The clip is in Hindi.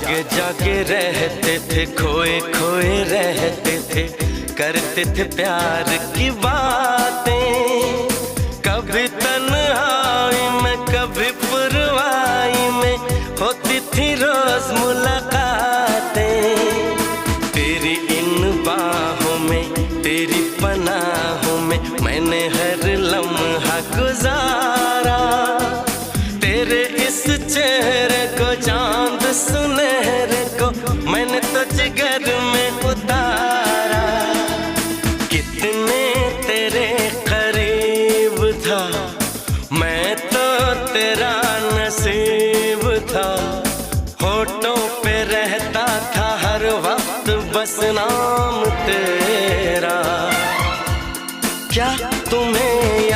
जागे जागे रहते थे, खोए खोए रहते थे, करते थे प्यार की बातें। कभी तन्हाई में कभी पुरवाई में होती थी रोज मुलाकातें। तेरी इन बाहों में तेरी पनाहों में मैंने हर लम्हा गुजारा। तेरे इस चेहरे को चांद सुनहरे को मैंने तो जिगर में उतारा। कितने तेरे करीब था मैं तो तेरा नसीब था। होठों पे रहता था हर वक्त बस नाम तेरा। क्या तुम्हें